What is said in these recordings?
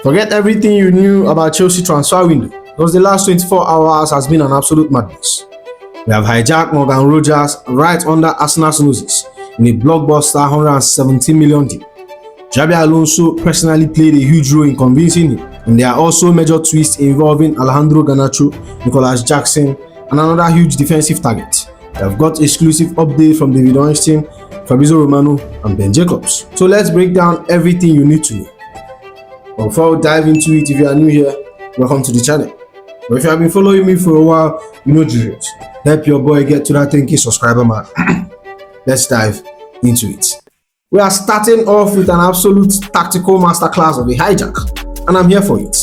Forget everything you knew about Chelsea transfer window, because the last 24 hours has been an absolute madness. We have hijacked Morgan Rogers right under Arsenal's noses in a blockbuster 117 million deal. Xabi Alonso personally played a huge role in convincing him, and there are also major twists involving Alejandro, Garnacho, Nicolas Jackson, and another huge defensive target. We have got exclusive update from David Ornstein, Fabrizio Romano, and Ben Jacobs. So let's break down everything you need to know. But before we dive into it, if you are new here, welcome to the channel. But if you have been following me for a while, you know the rules. Help your boy get to that 10k subscriber mark. Let's dive into it. We are starting off with an absolute tactical masterclass of a hijack, and I'm here for it.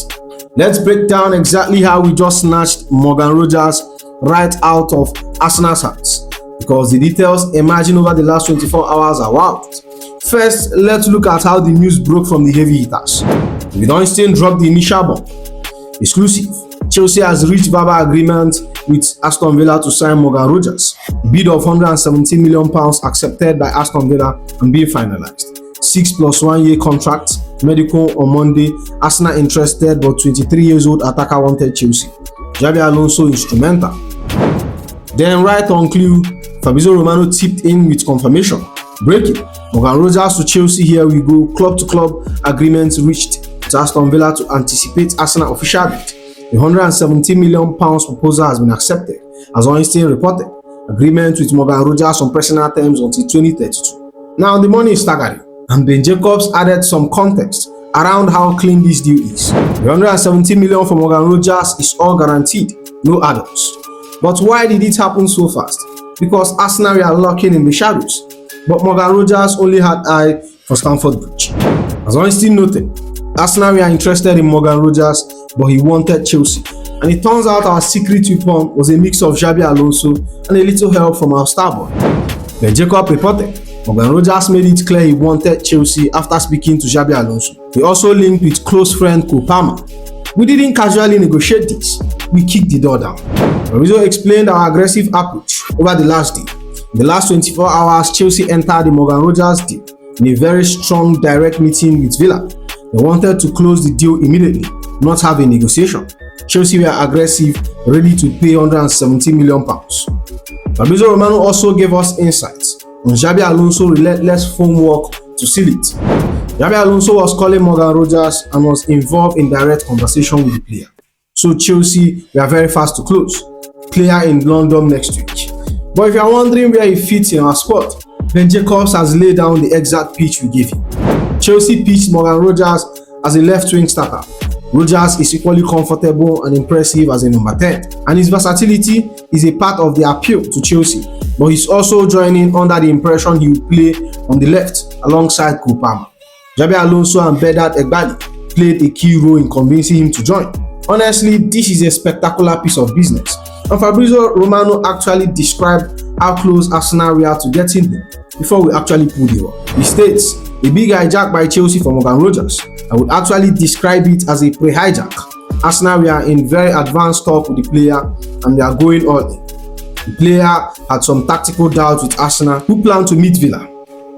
Let's break down exactly how we just snatched Morgan Rogers right out of Arsenal's hands, because the details emerging over the last 24 hours are wild. First, let's look at how the news broke from the heavy hitters. David Ornstein dropped the initial bomb. Exclusive: Chelsea has reached verbal agreement with Aston Villa to sign Morgan Rogers. Bid of £117 million accepted by Aston Villa and being finalized. 6 + 1 year contract. Medical on Monday. Arsenal interested, but 23 years old attacker wanted Chelsea. Xabi Alonso instrumental. Then right on clue, Fabrizio Romano tipped in with confirmation. Breaking: Morgan Rogers to Chelsea, here we go. Club to club agreement reached to Aston Villa to anticipate Arsenal official bid. The £117 million proposal has been accepted, as Ornstein reported. Agreement with Morgan Rogers on personal terms until 2032. Now the money is staggering, and Ben Jacobs added some context around how clean this deal is. The £117 million for Morgan Rogers is all guaranteed, no add-ons. But why did it happen so fast? Because Arsenal were lurking in the shadows, but Morgan Rogers only had eye for Stamford Bridge. As Ornstein noted, Arsenal were interested in Morgan Rogers, but he wanted Chelsea. And it turns out our secret weapon was a mix of Xabi Alonso and a little help from our star boy. Ben Jacobs reported Morgan Rogers made it clear he wanted Chelsea after speaking to Xabi Alonso. He also linked with close friend Cole Palmer. We didn't casually negotiate this, we kicked the door down. Fabrizio explained our aggressive approach over the last day. In the last 24 hours, Chelsea entered the Morgan Rogers deal in a very strong direct meeting with Villa. They wanted to close the deal immediately, not have a negotiation. Chelsea were aggressive, ready to pay £117 million. Fabrizio Romano also gave us insights on Xabi Alonso's relentless phone work to seal it. Xabi Alonso was calling Morgan Rogers and was involved in direct conversation with the player. So Chelsea were very fast to close. Player in London next week. But if you are wondering where he fits in our squad, Ben Jacobs has laid down the exact pitch we gave him. Chelsea pitched Morgan Rogers as a left-wing starter. Rogers is equally comfortable and impressive as a number 10, and his versatility is a part of the appeal to Chelsea, but he's also joining under the impression he will play on the left alongside Cole Palmer. Xabi Alonso and Vedat Egbali played a key role in convincing him to join. Honestly, this is a spectacular piece of business, and Fabrizio Romano actually described how close Arsenal were to getting him before we actually pulled it off. He states, a big hijack by Chelsea for Morgan Rogers. I would actually describe it as a pre-hijack. Arsenal were in very advanced talk with the player and they are going all in. The player had some tactical doubts with Arsenal, who plan to meet Villa.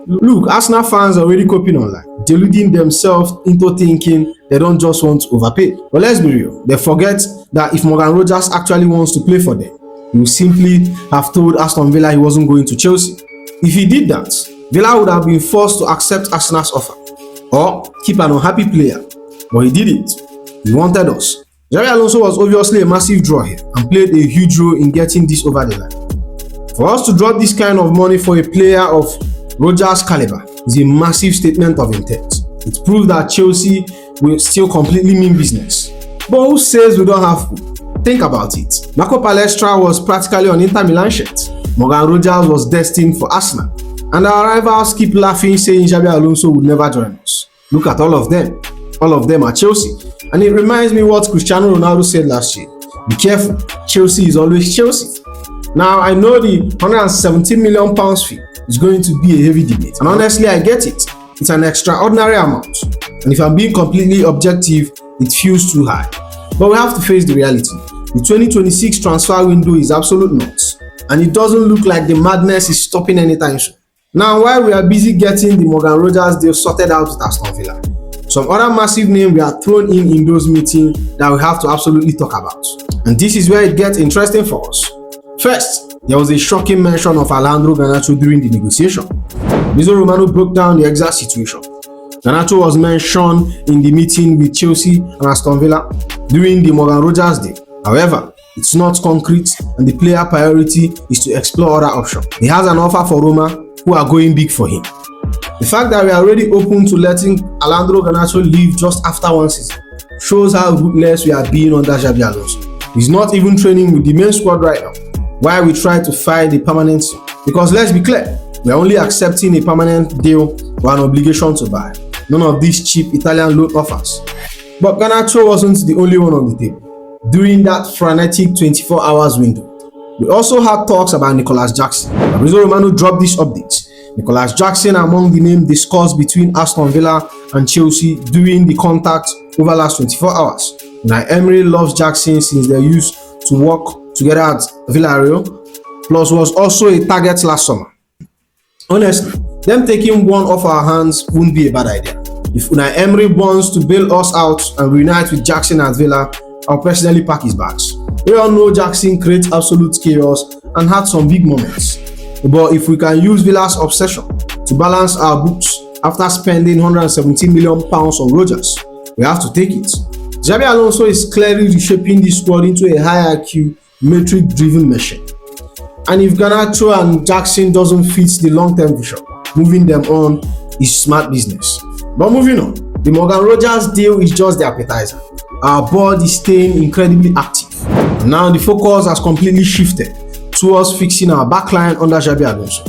Look, Arsenal fans are already copying online, deluding themselves into thinking they don't just want to overpay. But let's be real, they forget that if Morgan Rogers actually wants to play for them, he would simply have told Aston Villa he wasn't going to Chelsea. If he did that, Villa would have been forced to accept Arsenal's offer or keep an unhappy player, but he didn't. He wanted us. Xabi Alonso was obviously a massive draw here and played a huge role in getting this over the line. For us to drop this kind of money for a player of Rogers' caliber is a massive statement of intent. It proves that Chelsea will still completely mean business. But who says we don't have food? Think about it. Marco Palestra was practically on Inter Milan shirt. Morgan Rogers was destined for Arsenal. And our rivals keep laughing, saying Xabi Alonso would never join us. Look at all of them. All of them are Chelsea. And it reminds me what Cristiano Ronaldo said last year. Be careful, Chelsea is always Chelsea. Now, I know the £117 million fee is going to be a heavy debate. And honestly, I get it. It's an extraordinary amount. And if I'm being completely objective, it feels too high. But we have to face the reality. The 2026 transfer window is absolute nuts. And it doesn't look like the madness is stopping anytime soon. Now, while we are busy getting the Morgan Rogers deal sorted out with Aston Villa, Some other massive names were thrown in those meetings that we have to absolutely talk about. And this is where it gets interesting for us. First, there was a shocking mention of Alejandro Garnacho during the negotiation. Fabrizio Romano broke down the exact situation. Garnacho was mentioned in the meeting with Chelsea and Aston Villa during the Morgan Rogers deal. However, it's not concrete and the player priority is to explore other options. He has an offer for Roma who are going big for him. The fact that we are already open to letting Alejandro Garnacho leave just after one season shows how ruthless we are being under Xabi Alonso. He's not even training with the main squad right now, while we try to find a permanent team. Because let's be clear, we are only accepting a permanent deal or an obligation to buy. None of these cheap Italian loan offers. But Garnacho wasn't the only one on the table. During that frenetic 24 hours window, we also had talks about Nicolas Jackson. Fabrizio Romano dropped this update. Nicolas Jackson among the names discussed between Aston Villa and Chelsea during the contact over last 24 hours. Unai Emery loves Jackson since they used to work together at Villarreal, plus was also a target last summer. Honestly, them taking one off our hands wouldn't be a bad idea. If Unai Emery wants to bail us out and reunite with Jackson at Villa, I'll personally pack his bags. We all know Jackson creates absolute chaos and had some big moments. But if we can use Villa's obsession to balance our books after spending £117 million on Rodgers, we have to take it. Xabi Alonso is clearly reshaping this squad into a high IQ, metric-driven machine. And if Garnacho and Jackson doesn't fit the long-term vision, moving them on is smart business. But moving on, the Morgan Rogers deal is just the appetizer. Our board is staying incredibly active. And now the focus has completely shifted towards fixing our backline under Xabi Alonso.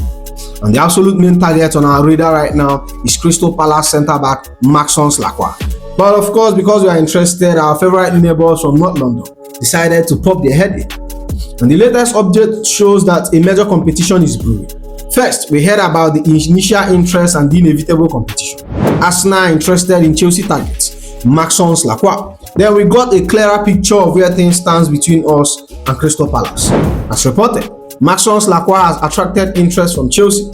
And the absolute main target on our radar right now is Crystal Palace centre-back Maxence Lacroix. But of course, because we are interested, our favourite neighbours from North London decided to pop their head in. And the latest update shows that a major competition is brewing. First, we heard about the initial interest and the inevitable competition. Arsenal interested in Chelsea targets Maxence Lacroix. Then we got a clearer picture of where things stand between us and Crystal Palace. As reported, Maxence Lacroix has attracted interest from Chelsea,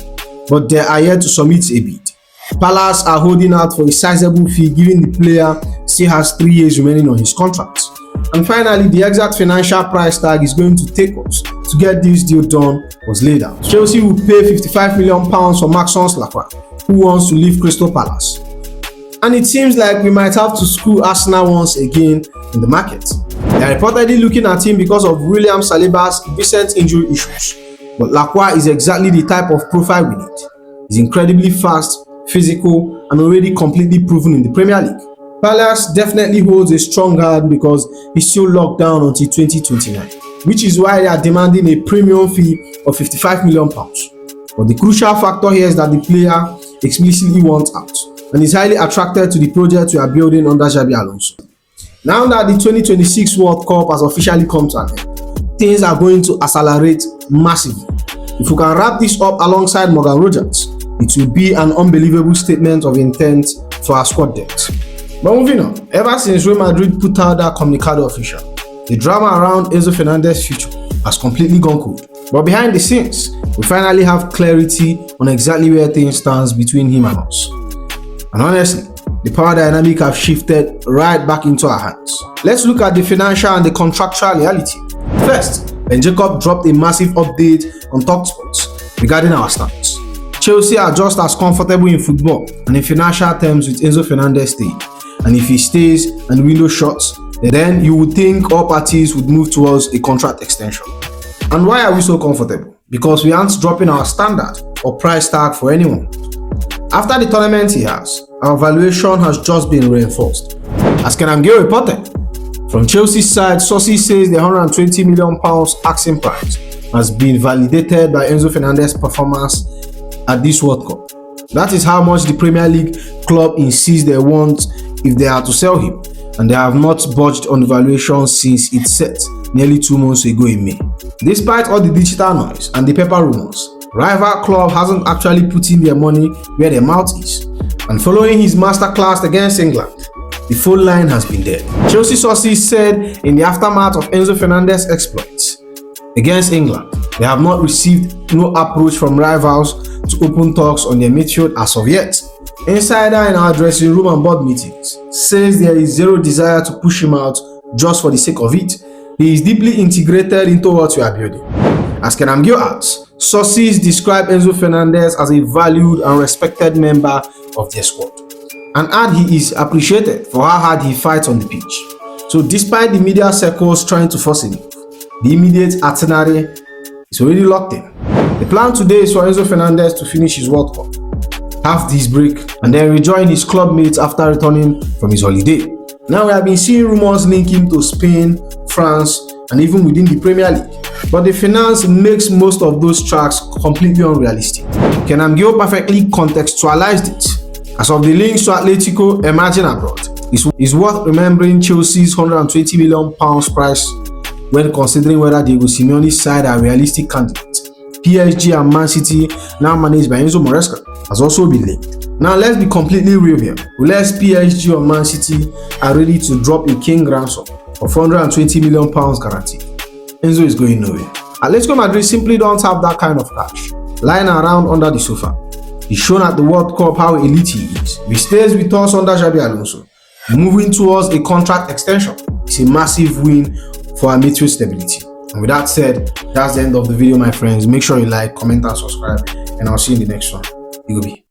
but they are yet to submit a bid. Palace are holding out for a sizable fee given the player still has 3 years remaining on his contract. And finally, the exact financial price tag is going to take us to get this deal done was laid out. Chelsea will pay £55 million for Maxence Lacroix, who wants to leave Crystal Palace. And it seems like we might have to screw Arsenal once again in the market. They are reportedly looking at him because of William Saliba's recent injury issues. But Lacroix is exactly the type of profile we need. He's incredibly fast, physical, and already completely proven in the Premier League. Palace definitely holds a strong hand because he's still locked down until 2029, which is why they are demanding a premium fee of £55 million. But the crucial factor here is that the player explicitly wants out and is highly attracted to the project we are building under Xabi Alonso. Now that the 2026 World Cup has officially come to an end, things are going to accelerate massively. If we can wrap this up alongside Morgan Rogers, it will be an unbelievable statement of intent for our squad depth. But moving on, ever since Real Madrid put out that comunicado official, the drama around Enzo Fernandez's future has completely gone cold. But behind the scenes, we finally have clarity on exactly where things stand between him and us. And honestly, the power dynamic have shifted right back into our hands. Let's look at the financial and the contractual reality. First, Ben Jacob dropped a massive update on TalkSport regarding our stance. Chelsea are just as comfortable in football and in financial terms with Enzo Fernandez staying. And if he stays and the window shuts, then you would think all parties would move towards a contract extension. And why are we so comfortable? Because we aren't dropping our standard or price tag for anyone. After the tournament he has, our valuation has just been reinforced. As Kenan Gill reported, from Chelsea's side, sources says the £120 million asking price has been validated by Enzo Fernandez's performance at this World Cup. That is how much the Premier League club insists they want if they are to sell him, and they have not budged on the valuation since it set nearly 2 months ago in May. Despite all the digital noise and the paper rumors, rival club hasn't actually put in their money where their mouth is. And following his masterclass against England, the phone line has been dead. Chelsea sources said in the aftermath of Enzo Fernandez's exploits against England, they have not received no approach from rivals to open talks on their midfield as of yet. Insider in our dressing room and board meetings says there is zero desire to push him out just for the sake of it. He is deeply integrated into what we are building. As Kenamgio adds, sources describe Enzo Fernandez as a valued and respected member of their squad, and add he is appreciated for how hard he fights on the pitch. So despite the media circles trying to force him, the immediate itinerary is already locked in. The plan today is for Enzo Fernandez to finish his World Cup, have this break, and then rejoin his club mates after returning from his holiday. Now we have been seeing rumors linking him to Spain, France, and even within the Premier League. But the finance makes most of those tracks completely unrealistic. Kenamgio perfectly contextualized it. As of the links to Atletico emerging abroad, it's worth remembering Chelsea's £120 million price when considering whether Diego Simeone's side are realistic candidates. PSG and Man City, now managed by Enzo Maresca, has also been linked. Now let's be completely real here. Unless PSG or Man City are ready to drop a king ransom of £420 million guaranteed, Enzo is going nowhere. Atletico Madrid simply don't have that kind of cash lying around under the sofa. He's shown at the World Cup how elite he is. He stays with us under Xabi Alonso. Moving towards a contract extension is a massive win for our midfield stability. And with that said, that's the end of the video, my friends. Make sure you like, comment, and subscribe, and I'll see you in the next one. You go be.